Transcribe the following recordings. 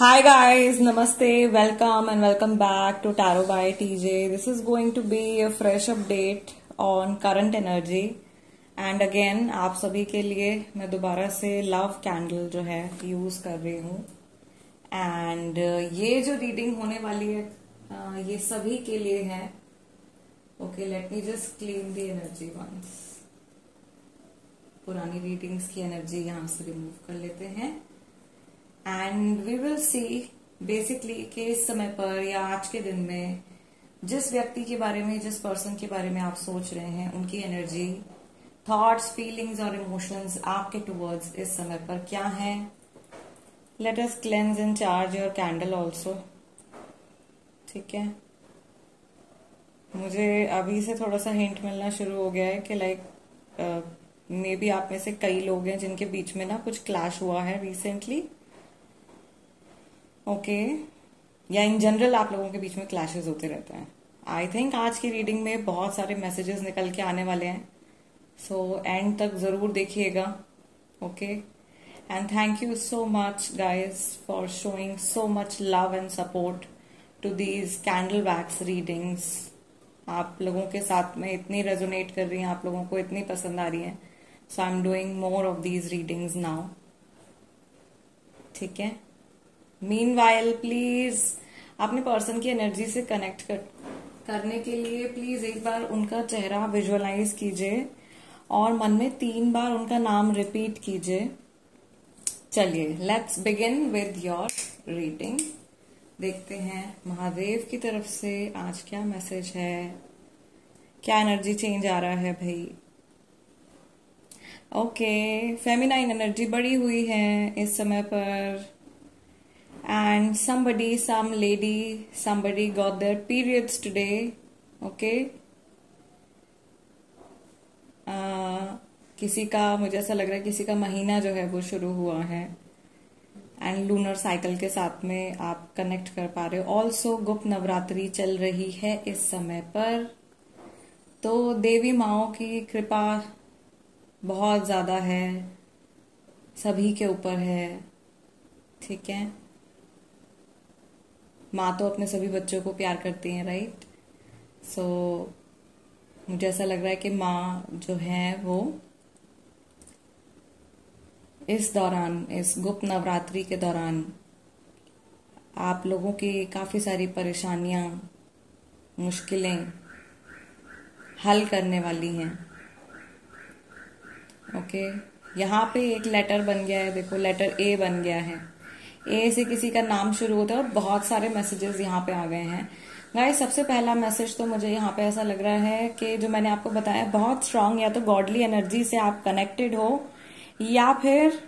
Hi guys, Namaste, welcome and welcome back to Tarot by TJ. This is going to be a fresh update on current energy and again आप सभी के लिए मैं दोबारा से love candle जो है यूज कर रही हूँ एंड ये जो रीडिंग होने वाली है ये सभी के लिए है. Okay, let me just clean the energy once. पुरानी रीडिंग्स की एनर्जी यहां से रिमूव कर लेते हैं and we will see basically कि इस समय पर या आज के दिन में जिस व्यक्ति के बारे में, जिस पर्सन के बारे में आप सोच रहे हैं, उनकी एनर्जी, थॉट्स, फीलिंग्स और इमोशंस आपके टुवर्ड्स इस समय पर क्या हैं. Let us cleanse and charge your candle also. ठीक है, मुझे अभी से थोड़ा सा हिंट मिलना शुरू हो गया है कि लाइक मे बी आप में से कई लोग हैं जिनके बीच में ना कुछ क्लैश हुआ है रिसेंटली. ओके, या इन जनरल आप लोगों के बीच में क्लैशेस होते रहते हैं. आई थिंक आज की रीडिंग में बहुत सारे मैसेजेस निकल के आने वाले हैं, सो एंड तक जरूर देखिएगा. Okay, and thank you so much guys for showing so much love and support to these candle wax readings. आप लोगों के साथ में इतनी रेजोनेट कर रही हैं, आप लोगों को इतनी पसंद आ रही हैं, so I am doing more of these readings now. ठीक है, मीनवाइल प्लीज अपने पर्सन की एनर्जी से कनेक्ट करने के लिए प्लीज एक बार उनका चेहरा विजुअलाइज कीजिए और मन में 3 बार उनका नाम रिपीट कीजिए. चलिए, let's begin with your reading. देखते हैं महादेव की तरफ से आज क्या मैसेज है, क्या एनर्जी चेंज आ रहा है भाई. ओके, फेमिनाइन एनर्जी बढ़ी हुई है इस समय पर and some lady got their periods today. Okay, किसी का, मुझे ऐसा लग रहा है किसी का महीना जो है वो शुरू हुआ है एंड लूनर साइकिल के साथ में आप कनेक्ट कर पा रहे हो. ऑल्सो गुप्त नवरात्रि चल रही है इस समय पर, तो देवी माओ की कृपा बहुत ज्यादा है, सभी के ऊपर है. ठीक है, माँ तो अपने सभी बच्चों को प्यार करती हैं, राइट. सो मुझे ऐसा लग रहा है कि माँ जो है वो इस दौरान, इस गुप्त नवरात्रि के दौरान आप लोगों की काफी सारी परेशानियां, मुश्किलें हल करने वाली हैं. ओके, यहाँ पे एक लेटर बन गया है, देखो लेटर ए बन गया है. ए से किसी का नाम शुरू होता है और बहुत सारे मैसेजेस यहाँ पे आ गए हैं. गाइस, सबसे पहला मैसेज तो मुझे यहाँ पे ऐसा लग रहा है कि जो मैंने आपको बताया, बहुत स्ट्रांग या तो गॉडली एनर्जी से आप कनेक्टेड हो या फिर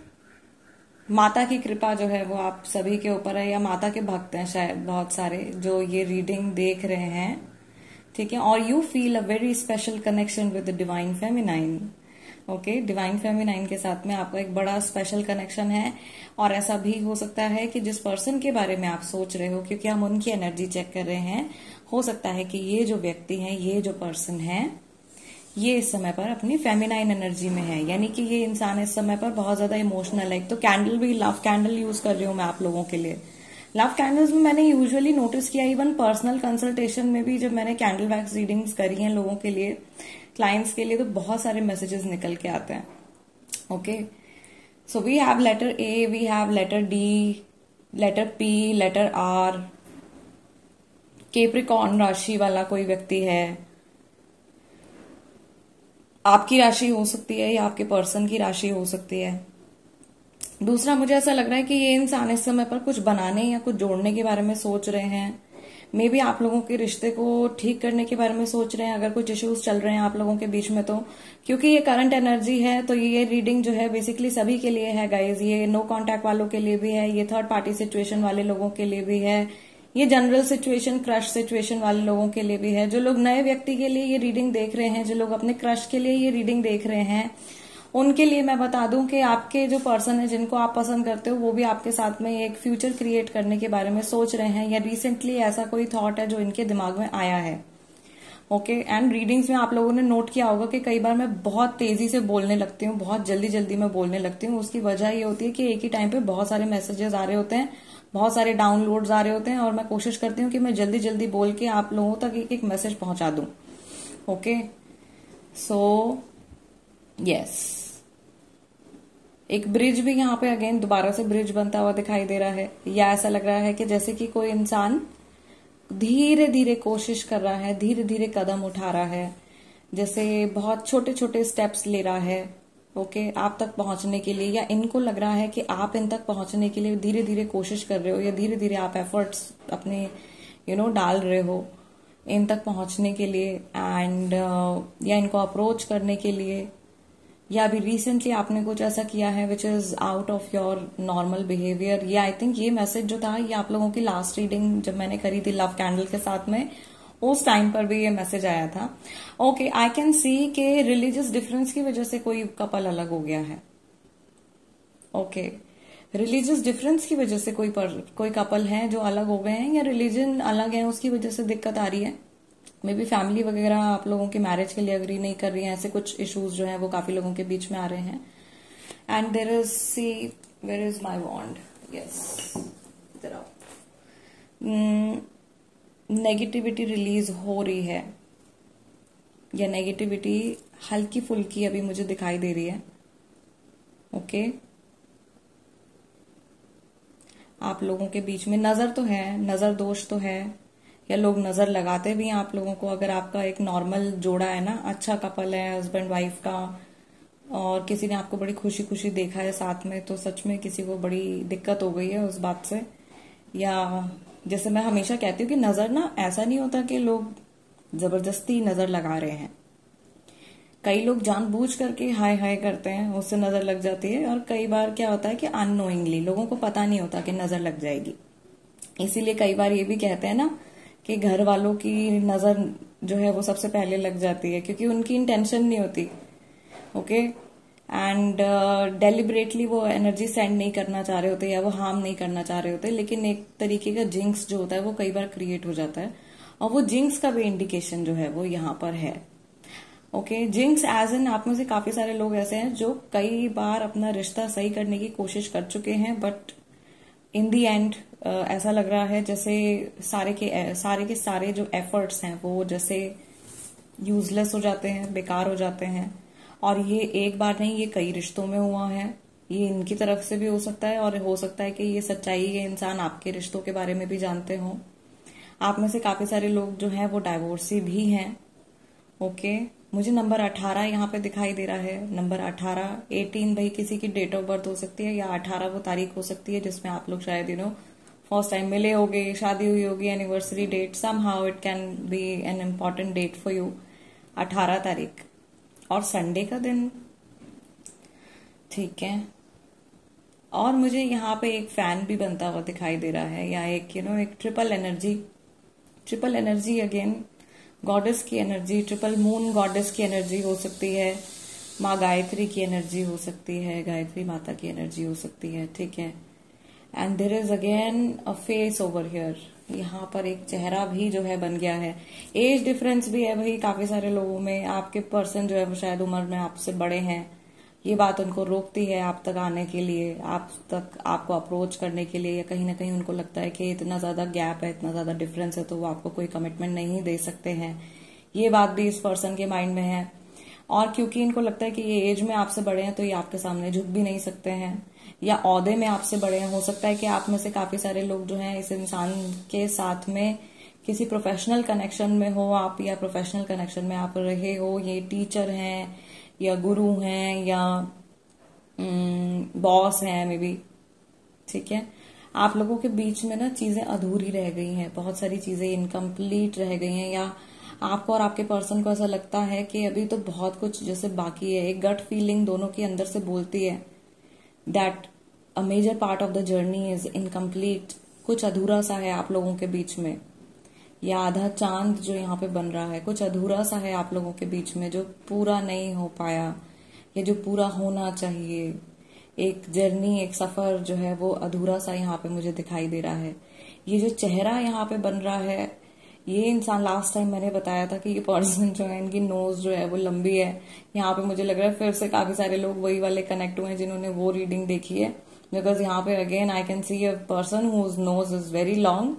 माता की कृपा जो है वो आप सभी के ऊपर है, या माता के भक्त हैं शायद बहुत सारे जो ये रीडिंग देख रहे हैं. ठीक है, और you feel a very special connection with the divine feminine. Okay, divine feminine के साथ में आपका एक बड़ा स्पेशल कनेक्शन है. और ऐसा भी हो सकता है कि जिस पर्सन के बारे में आप सोच रहे हो, क्योंकि हम उनकी एनर्जी चेक कर रहे हैं, हो सकता है कि ये जो व्यक्ति है, ये जो पर्सन है, ये इस समय पर अपनी फेमिनाइन एनर्जी में है, यानी कि ये इंसान इस समय पर बहुत ज्यादा इमोशनल है. तो कैंडल भी लव कैंडल यूज कर रही हूँ मैं आप लोगों के लिए. लव कैंडल्स में मैंने यूजुअली नोटिस किया, इवन पर्सनल कंसल्टेशन में भी जब मैंने कैंडल वैक्स रीडिंग्स करी हैं लोगों के लिए, क्लाइंट्स के लिए, तो बहुत सारे मैसेजेस निकल के आते हैं. Okay, so we have letter A, we have letter D, letter P, letter R. Capricorn राशि वाला कोई व्यक्ति है, आपकी राशि हो सकती है या आपके पर्सन की राशि हो सकती है. दूसरा, मुझे ऐसा लग रहा है कि ये इंसान इस समय पर कुछ बनाने या कुछ जोड़ने के बारे में सोच रहे हैं. मे बी आप लोगों के रिश्ते को ठीक करने के बारे में सोच रहे हैं, अगर कुछ इश्यूज चल रहे हैं आप लोगों के बीच में. तो क्योंकि ये करंट एनर्जी है, तो ये रीडिंग जो है बेसिकली सभी के लिए है गाइज. ये नो कांटेक्ट वालों के लिए भी है, ये थर्ड पार्टी सिचुएशन वाले लोगों के लिए भी है, ये जनरल सिचुएशन, क्रश सिचुएशन वाले लोगों के लिए भी है. जो लोग नए व्यक्ति के लिए ये रीडिंग देख रहे हैं, जो लोग अपने क्रश के लिए ये रीडिंग देख रहे हैं, उनके लिए मैं बता दूं कि आपके जो पर्सन है, जिनको आप पसंद करते हो, वो भी आपके साथ में एक फ्यूचर क्रिएट करने के बारे में सोच रहे हैं, या रिसेंटली ऐसा कोई थॉट है जो इनके दिमाग में आया है. ओके, एंड रीडिंग्स में आप लोगों ने नोट किया होगा कि कई बार मैं बहुत तेजी से बोलने लगती हूँ, बहुत जल्दी जल्दी मैं बोलने लगती हूँ. उसकी वजह ये होती है कि एक ही टाइम पे बहुत सारे मैसेजेस आ रहे होते हैं, बहुत सारे डाउनलोड्स आ रहे होते हैं और मैं कोशिश करती हूँ कि मैं जल्दी जल्दी बोल के आप लोगों तक एक एक मैसेज पहुंचा दूं। ओके, सो यस, एक ब्रिज भी यहाँ पे अगेन दोबारा से ब्रिज बनता हुआ दिखाई दे रहा है, या ऐसा लग रहा है कि जैसे कि कोई इंसान धीरे धीरे कोशिश कर रहा है, धीरे धीरे कदम उठा रहा है, जैसे बहुत छोटे छोटे स्टेप्स ले रहा है ओके आप तक पहुंचने के लिए, या इनको लग रहा है कि आप इन तक पहुंचने के लिए धीरे धीरे कोशिश कर रहे हो, या धीरे धीरे आप एफर्ट्स अपने डाल रहे हो इन तक पहुंचने के लिए, एंड या इनको अप्रोच करने के लिए, या अभी रिसेंटली आपने कुछ ऐसा किया है which is out of your normal behaviour. ये आई थिंक ये मैसेज जो था ये आप लोगों की लास्ट रीडिंग जब मैंने करी थी लव कैंडल के साथ में, उस टाइम पर भी ये मैसेज आया था। ओके, आई कैन सी के रिलीजियस डिफरेंस की वजह से कोई कपल अलग हो गया है। ओके, रिलीजियस डिफरेंस की वजह से कोई कपल है जो अलग हो गए हैं, या रिलीजन अलग है उसकी वजह से दिक्कत आ रही है। मे बी फैमिली वगैरह आप लोगों की मैरिज के लिए अग्री नहीं कर रही है, ऐसे कुछ इश्यूज जो है वो काफी लोगों के बीच में आ रहे हैं। And there is see where is my wand, yes इधर आओ। नेगेटिविटी रिलीज हो रही है, या नेगेटिविटी हल्की फुल्की अभी मुझे दिखाई दे रही है। ओके, आप लोगों के बीच में नजर तो है, नजर दोष तो है, या लोग नजर लगाते भी हैं आप लोगों को। अगर आपका एक नॉर्मल जोड़ा है ना, अच्छा कपल है हस्बैंड वाइफ का, और किसी ने आपको बड़ी खुशी खुशी देखा है साथ में, तो सच में किसी को बड़ी दिक्कत हो गई है उस बात से। या जैसे मैं हमेशा कहती हूँ कि नजर ना ऐसा नहीं होता कि लोग जबरदस्ती नजर लगा रहे हैं। कई लोग जानबूझ करके हाय हाय करते हैं, उससे नजर लग जाती है, और कई बार क्या होता है कि अननोइंगली लोगों को पता नहीं होता कि नजर लग जाएगी। इसीलिए कई बार ये भी कहते हैं ना कि घर वालों की नजर जो है वो सबसे पहले लग जाती है, क्योंकि उनकी इंटेंशन नहीं होती। ओके, एंड डेलिबरेटली वो एनर्जी सेंड नहीं करना चाह रहे होते, या वो हार्म नहीं करना चाह रहे होते, लेकिन एक तरीके का जिंक्स जो होता है वो कई बार क्रिएट हो जाता है, और वो जिंक्स का भी इंडिकेशन जो है वो यहाँ पर है। ओके, जिंक्स एज इन आप में से काफी सारे लोग ऐसे हैं जो कई बार अपना रिश्ता सही करने की कोशिश कर चुके हैं, बट इन दी एंड ऐसा लग रहा है जैसे सारे के सारे जो एफर्ट्स हैं वो जैसे यूजलेस हो जाते हैं, बेकार हो जाते हैं। और ये एक बार नहीं, ये कई रिश्तों में हुआ है। ये इनकी तरफ से भी हो सकता है, और हो सकता है कि ये सच्चाई ये इंसान आपके रिश्तों के बारे में भी जानते हो। आप में से काफी सारे लोग जो हैं वो डाइवोर्सी भी हैं। ओके, मुझे नंबर 18 यहाँ पे दिखाई दे रहा है। नंबर 18, 18 भाई किसी की डेट ऑफ बर्थ हो सकती है, या 18 वो तारीख हो सकती है जिसमें आप लोग शायद फर्स्ट टाइम मिले होगे, शादी हुई होगी, anniversary date, somehow it can be an important date for you. 18 तारीख और संडे का दिन, ठीक है। और मुझे यहाँ पे एक फैन भी बनता हुआ दिखाई दे रहा है, या एक एक ट्रिपल एनर्जी अगेन गॉडेस की एनर्जी, ट्रिपल मून गॉडेस की एनर्जी हो सकती है, माँ गायत्री की एनर्जी हो सकती है, गायत्री माता की एनर्जी हो सकती है, ठीक है। And there is again a face over here, यहाँ पर एक चेहरा भी जो है बन गया है। एज डिफरेंस भी है भाई काफी सारे लोगों में। आपके पर्सन जो है वो शायद उम्र में आपसे बड़े हैं, ये बात उनको रोकती है आप तक आने के लिए, आपको अप्रोच करने के लिए, या कहीं ना कहीं उनको लगता है कि इतना ज्यादा गैप है, इतना ज्यादा डिफरेंस है, तो वो आपको कोई कमिटमेंट नहीं दे सकते हैं। ये बात भी इस पर्सन के माइंड में है। और क्योंकि इनको लगता है कि ये एज में आपसे बड़े हैं, तो ये आपके सामने झुक भी नहीं सकते हैं, या ओहदे में आपसे बड़े हैं। हो सकता है कि आप में से काफी सारे लोग जो हैं इस इंसान के साथ में किसी प्रोफेशनल कनेक्शन में हो आप, या प्रोफेशनल कनेक्शन में आप रहे हो। ये टीचर हैं, या गुरु हैं, या बॉस हैं मे बी, ठीक है। आप लोगों के बीच में ना चीजें अधूरी रह गई हैं, बहुत सारी चीजें इनकम्प्लीट रह गई हैं, या आपको और आपके पर्सन को ऐसा लगता है कि अभी तो बहुत कुछ जैसे बाकी है। एक गट फीलिंग दोनों के अंदर से बोलती है that a major part of the journey is incomplete, कुछ अधूरा सा है आप लोगों के बीच में, या आधा चांद जो यहाँ पे बन रहा है, कुछ अधूरा सा है आप लोगों के बीच में जो पूरा नहीं हो पाया, या जो पूरा होना चाहिए। एक जर्नी, एक सफर जो है वो अधूरा सा यहाँ पे मुझे दिखाई दे रहा है। ये जो चेहरा यहाँ पे बन रहा है, ये इंसान, लास्ट टाइम मैंने बताया था कि ये पर्सन जो है इनकी नोज जो है वो लंबी है। यहाँ पे मुझे लग रहा है फिर से काफी सारे लोग वही वाले कनेक्ट हुए हैं जिन्होंने वो रीडिंग देखी है। बिकॉज यहाँ पे again I can see a person whose nose is very long,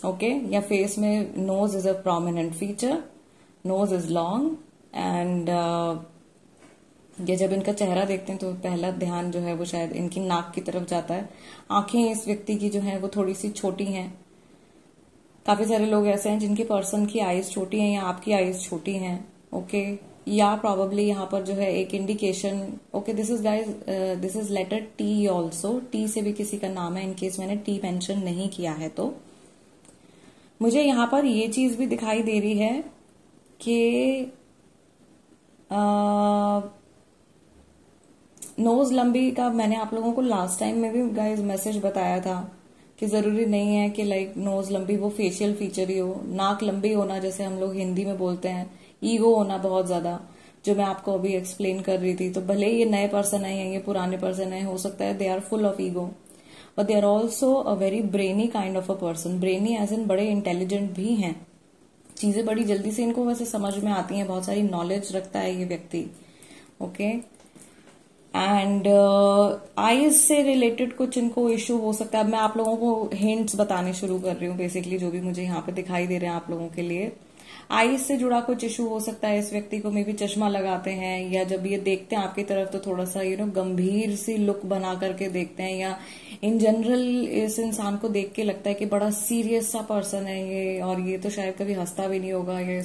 okay, या फेस में nose is a prominent feature, nose is long and ये जब इनका चेहरा देखते हैं तो पहला ध्यान जो है वो शायद इनकी नाक की तरफ जाता है। आंखें इस व्यक्ति की जो है वो थोड़ी सी छोटी हैं। काफी सारे लोग ऐसे हैं जिनकी पर्सन की आईज छोटी हैं या आपकी आईज छोटी हैं, ओके, या प्रॉबेबली यहाँ पर जो है एक indication, okay, this is guys, this is letter T also, T से भी किसी का नाम है, इनकेस मैंने टी मेंशन नहीं किया है तो। मुझे यहाँ पर ये चीज भी दिखाई दे रही है कि नोज लंबी का मैंने आप लोगों को लास्ट टाइम में भी गाइज मैसेज बताया था कि जरूरी नहीं है कि लाइक नोज लंबी वो फेशियल फीचर ही हो। नाक लंबी होना, जैसे हम लोग हिंदी में बोलते हैं, ईगो होना बहुत ज्यादा, जो मैं आपको अभी एक्सप्लेन कर रही थी। तो भले ये नए पर्सन है या ये पुराने पर्सन है, हो सकता है they are full of ego, but they are also a very brainy kind of a person. Brainy as in बड़े इंटेलिजेंट भी हैं, चीजें बड़ी जल्दी से इनको वैसे समझ में आती हैं, बहुत सारी नॉलेज रखता है ये व्यक्ति, ओके। एंड आईज से रिलेटेड कुछ इनको इश्यू हो सकता है। अब मैं आप लोगों को हिंट्स बताने शुरू कर रही हूँ बेसिकली, जो भी मुझे यहाँ पे दिखाई दे रहे हैं आप लोगों के लिए। आईज से जुड़ा कुछ इशू हो सकता है इस व्यक्ति को, मे भी चश्मा लगाते हैं या जब ये देखते हैं आपकी तरफ तो थोड़ा सा गंभीर सी लुक बना करके देखते हैं, या इन जनरल इस इंसान को देख के लगता है कि बड़ा सीरियस सा पर्सन है ये, और ये तो शायद कभी हंसता भी नहीं होगा, या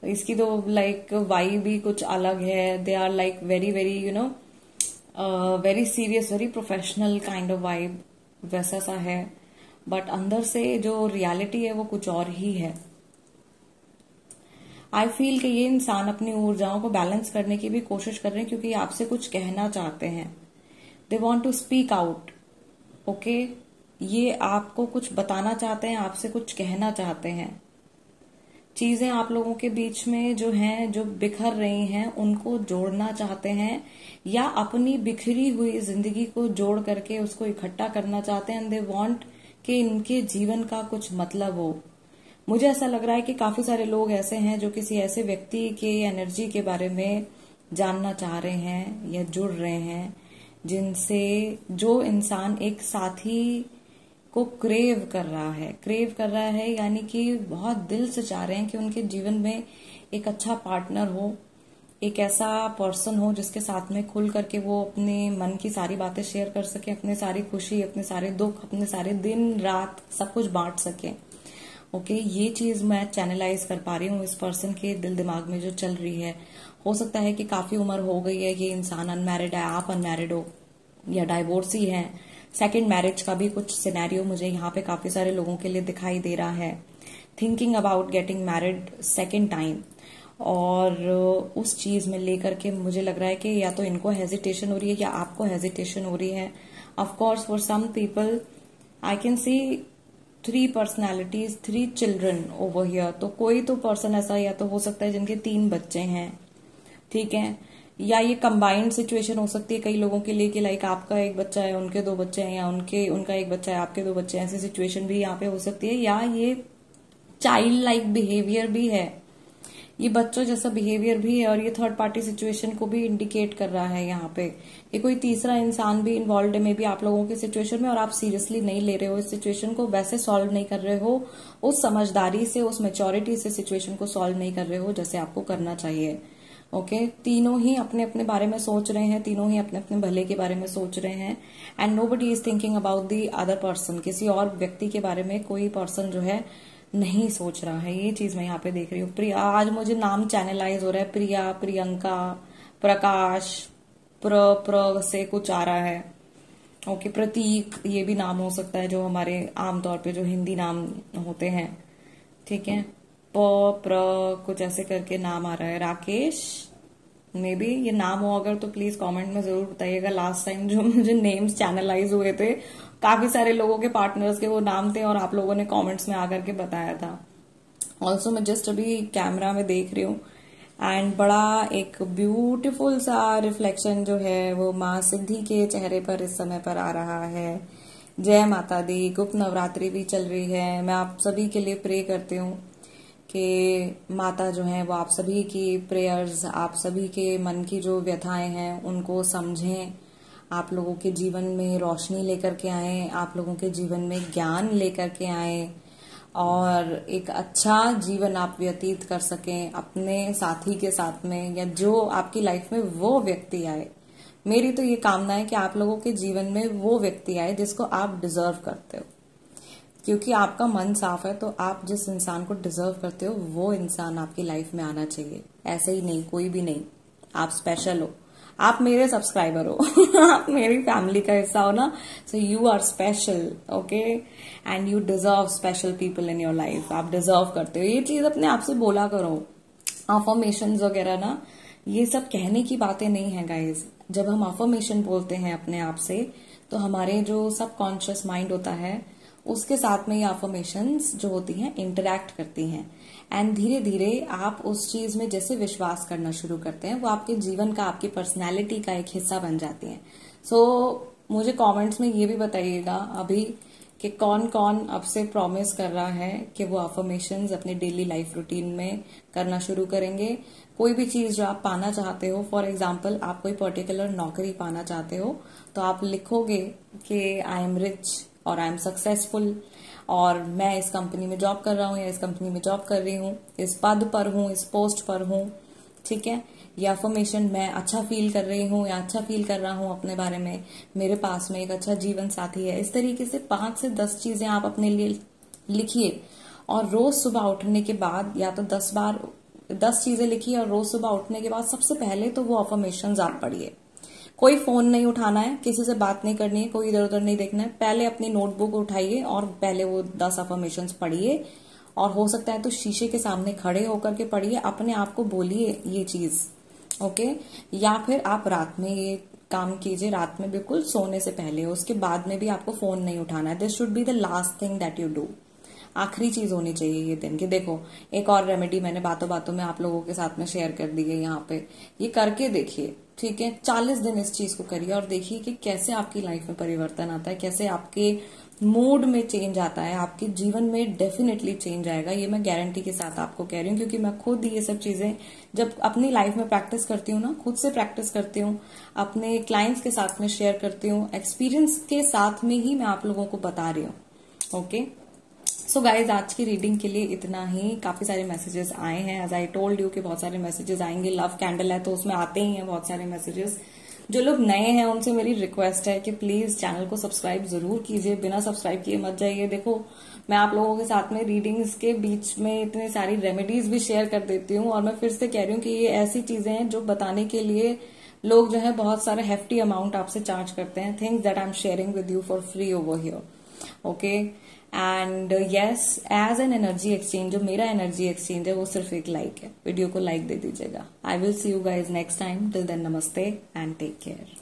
इसकी तो लाइक वाइब भी कुछ अलग है। They are like very very very serious, very professional kind of vibe, वैसा सा है, बट अंदर से जो रियलिटी है वो कुछ और ही है। आई फील कि ये इंसान अपनी ऊर्जाओं को बैलेंस करने की भी कोशिश कर रहे हैं, क्योंकि आपसे कुछ कहना चाहते हैं। They want to speak out, okay, ये आपको कुछ बताना चाहते हैं, आपसे कुछ कहना चाहते हैं। चीजें आप लोगों के बीच में जो हैं, जो बिखर रही हैं, उनको जोड़ना चाहते हैं, या अपनी बिखरी हुई जिंदगी को जोड़ करके उसको इकट्ठा करना चाहते हैं। दे वांट कि इनके जीवन का कुछ मतलब हो। मुझे ऐसा लग रहा है कि काफी सारे लोग ऐसे हैं जो किसी ऐसे व्यक्ति के एनर्जी के बारे में जानना चाह रहे हैं या जुड़ रहे हैं, जिनसे जो इंसान एक साथी को क्रेव कर रहा है, यानी कि बहुत दिल से चाह रहे हैं कि उनके जीवन में एक अच्छा पार्टनर हो, एक ऐसा पर्सन हो जिसके साथ में खुल करके वो अपने मन की सारी बातें शेयर कर सके, अपने सारी खुशी, अपने सारे दुख, अपने सारे दिन रात सब कुछ बांट सके, ओके। ये चीज मैं चैनलाइज कर पा रही हूँ इस पर्सन के दिल दिमाग में जो चल रही है। हो सकता है कि काफी उम्र हो गई है, ये इंसान अनमैरिड है, आप अनमैरिड हो या डाइवोर्सी है। सेकंड मैरिज का भी कुछ सिनेरियो मुझे यहाँ पे काफी सारे लोगों के लिए दिखाई दे रहा है। Thinking about getting married second time, और उस चीज में लेकर के मुझे लग रहा है कि या तो इनको हेजिटेशन हो रही है या आपको हेजिटेशन हो रही है। Of course for some people I can see 3 personalities, 3 children over here. तो कोई तो पर्सन ऐसा या तो हो सकता है जिनके 3 बच्चे हैं, ठीक है, या ये कंबाइंड सिचुएशन हो सकती है कई लोगों के लिए कि लाइक आपका एक बच्चा है, उनके 2 बच्चे हैं, या उनका एक बच्चा है, आपके 2 बच्चे हैं। ऐसी सिचुएशन भी यहाँ पे हो सकती है। या ये चाइल्ड लाइक बिहेवियर भी है, ये बच्चों जैसा बिहेवियर भी है, और ये थर्ड पार्टी सिचुएशन को भी इंडिकेट कर रहा है यहाँ पे। ये कोई तीसरा इंसान भी इन्वॉल्व है मे बी आप लोगों की सिचुएशन में, और आप सीरियसली नहीं ले रहे हो इस सिचुएशन को, वैसे सॉल्व नहीं कर रहे हो, उस समझदारी से, उस मैच्योरिटी से सिचुएशन को सॉल्व नहीं कर रहे हो जैसे आपको करना चाहिए, ओके। तीनों ही अपने अपने बारे में सोच रहे हैं, तीनों ही अपने अपने भले के बारे में सोच रहे हैं, and nobody is thinking about the other person. किसी और व्यक्ति के बारे में कोई पर्सन जो है नहीं सोच रहा है। ये चीज मैं यहाँ पे देख रही हूँ। प्रिया, आज मुझे नाम चैनलाइज हो रहा है, प्रिया, प्रियंका, प्रकाश, प्र से कुछ आ रहा है, ओके। प्रतीक, ये भी नाम हो सकता है जो हमारे आमतौर पे जो हिंदी नाम होते हैं, ठीक है। प्र कुछ ऐसे करके नाम आ रहा है। राकेश, मे बी ये नाम हो अगर तो प्लीज कमेंट में जरूर बताइएगा। लास्ट टाइम जो मुझे नेम्स चैनलाइज हुए थे, काफी सारे लोगों के पार्टनर्स के वो नाम थे और आप लोगों ने कमेंट्स में आकर के बताया था। ऑल्सो मैं जस्ट अभी कैमरा में देख रही हूँ, एंड बड़ा एक ब्यूटीफुल सा रिफ्लेक्शन जो है वो माँ सिद्धि के चेहरे पर इस समय पर आ रहा है। जय माता दी। गुप्त नवरात्रि भी चल रही है। मैं आप सभी के लिए प्रे करती हूँ कि माता जो है वो आप सभी की प्रेयर्स, आप सभी के मन की जो व्यथाएं हैं उनको समझें, आप लोगों के जीवन में रोशनी लेकर के आए, आप लोगों के जीवन में ज्ञान लेकर के आए और एक अच्छा जीवन आप व्यतीत कर सकें अपने साथी के साथ में, या जो आपकी लाइफ में वो व्यक्ति आए। मेरी तो ये कामना है कि आप लोगों के जीवन में वो व्यक्ति आए जिसको आप डिजर्व करते हो, क्योंकि आपका मन साफ है तो आप जिस इंसान को डिजर्व करते हो वो इंसान आपकी लाइफ में आना चाहिए। ऐसे ही नहीं, कोई भी नहीं। आप स्पेशल हो, आप मेरे सब्सक्राइबर हो आप मेरी फैमिली का हिस्सा हो ना, so you are special, okay, and you deserve special people in your life. आप डिजर्व करते हो। ये चीज अपने आप से बोला करो। अफर्मेशंस वगैरह ना, ये सब कहने की बातें नहीं है गाइज। जब हम अफर्मेशन बोलते हैं अपने आप से, तो हमारे जो सबकॉन्शियस माइंड होता है उसके साथ में ये अफर्मेशंस जो होती हैं इंटरैक्ट करती हैं, एंड धीरे धीरे आप उस चीज में जैसे विश्वास करना शुरू करते हैं वो आपके जीवन का, आपकी पर्सनैलिटी का एक हिस्सा बन जाती हैं। सो मुझे कमेंट्स में ये भी बताइएगा अभी कि कौन कौन अब से प्रॉमिस कर रहा है कि वो अफर्मेशंस अपने डेली लाइफ रूटीन में करना शुरू करेंगे। कोई भी चीज जो आप पाना चाहते हो, फॉर एग्जाम्पल आप कोई पर्टिकुलर नौकरी पाना चाहते हो, तो आप लिखोगे कि आई एम रिच और आई एम सक्सेसफुल, और मैं इस कंपनी में जॉब कर रहा हूँ या इस कंपनी में जॉब कर रही हूँ, इस पद पर हूँ, इस पोस्ट पर हूँ, ठीक है। या अफर्मेशन, मैं अच्छा फील कर रही हूँ या अच्छा फील कर रहा हूँ अपने बारे में, मेरे पास में एक अच्छा जीवन साथी है। इस तरीके से 5 से 10 चीजें आप अपने लिए लिखिए, और रोज सुबह उठने के बाद या तो 10 चीजें लिखिए, और रोज सुबह उठने के बाद सबसे पहले तो वो अफर्मेशंस आप पढ़िए। कोई फोन नहीं उठाना है, किसी से बात नहीं करनी है, कोई इधर उधर नहीं देखना है। पहले अपनी नोटबुक उठाइए और पहले वो 10 अफर्मेशंस पढ़िए, और हो सकता है तो शीशे के सामने खड़े होकर के पढ़िए, अपने आप को बोलिए ये चीज, ओके। या फिर आप रात में ये काम कीजिए, रात में बिल्कुल सोने से पहले। उसके बाद में भी आपको फोन नहीं उठाना है। This should be the last thing that you do. आखिरी चीज होनी चाहिए ये दिन की। देखो, एक और रेमेडी मैंने बातों बातों में आप लोगों के साथ में शेयर कर दी है यहाँ पे, ये करके देखिए, ठीक है। 40 दिन इस चीज को करिए और देखिए कि कैसे आपकी लाइफ में परिवर्तन आता है, कैसे आपके मूड में चेंज आता है, आपके जीवन में डेफिनेटली चेंज आएगा। ये मैं गारंटी के साथ आपको कह रही हूँ, क्योंकि मैं खुद ये सब चीजें जब अपनी लाइफ में प्रैक्टिस करती हूँ ना, खुद से प्रैक्टिस करती हूँ, अपने क्लाइंट्स के साथ में शेयर करती हूँ, एक्सपीरियंस के साथ में ही मैं आप लोगों को बता रही हूँ, ओके। सो गाइज, आज की रीडिंग के लिए इतना ही। काफी सारे मैसेजेस आए हैं, एज आई टोल्ड यू कि बहुत सारे मैसेजेस आएंगे। लव कैंडल है तो उसमें आते ही हैं बहुत सारे मैसेजेस। जो लोग नए हैं उनसे मेरी रिक्वेस्ट है कि प्लीज चैनल को सब्सक्राइब जरूर कीजिए, बिना सब्सक्राइब किए मत जाइए। देखो, मैं आप लोगों के साथ में रीडिंग्स के बीच में इतनी सारी रेमेडीज भी शेयर कर देती हूँ, और मैं फिर से कह रही हूँ कि ये ऐसी चीजें हैं जो बताने के लिए लोग जो है बहुत सारे हेफ्टी अमाउंट आपसे चार्ज करते हैं। Things that I am sharing with you for free over here, okay. And yes, as an energy exchange, जो मेरा एनर्जी एक्सचेंज है वो सिर्फ एक लाइक है। वीडियो को लाइक दे दीजिएगा। I will see you guys next time. Till then, नमस्ते एंड टेक केयर।